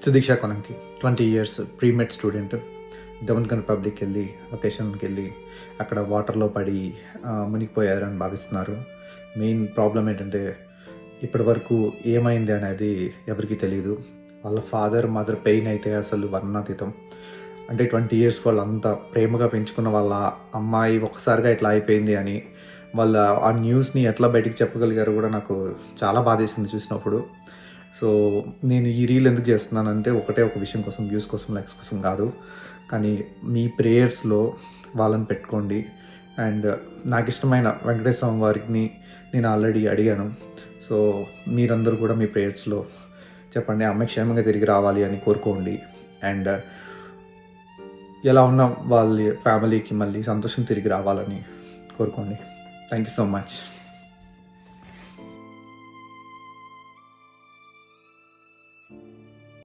Sudiksha Konanki 20 years premed student. Dominican రిపబ్లిక్కి వెళ్ళి వెకేషన్కి వెళ్ళి అక్కడ వాటర్లో పడి మునిగిపోయారని భావిస్తున్నారు. మెయిన్ ప్రాబ్లం ఏంటంటే ఇప్పటి వరకు ఏమైంది అనేది ఎవరికీ తెలియదు. వాళ్ళ ఫాదర్ మదర్ పెయిన్ అయితే అసలు వర్ణనాతీతం. అంటే 20 ఇయర్స్ వాళ్ళు అంత ప్రేమగా పెంచుకున్న వాళ్ళ అమ్మాయి ఒక్కసారిగా ఇట్లా అయిపోయింది అని వాళ్ళ ఆ న్యూస్ని ఎట్లా బయటికి చెప్పగలిగారో కూడా నాకు చాలా బాధేసింది చూసినప్పుడు. సో నేను ఈ రీల్ ఎందుకు చేస్తున్నానంటే ఒకటే ఒక విషయం కోసం, వ్యూస్ కోసం, లైక్స్ కోసం కాదు, కానీ మీ ప్రేయర్స్లో వాళ్ళని పెట్టుకోండి. అండ్ నాకు ఇష్టమైన వెంకటేశ్వర స్వామి వారిని నేను ఆల్రెడీ అడిగాను. సో మీరందరూ కూడా మీ ప్రేయర్స్లో చెప్పండి, అమ్మాయి క్షేమంగా తిరిగి రావాలి అని కోరుకోండి. అండ్ ఎలా ఉన్న వాళ్ళ ఫ్యామిలీకి మళ్ళీ సంతోషం తిరిగి రావాలని కోరుకోండి. Thank you so much.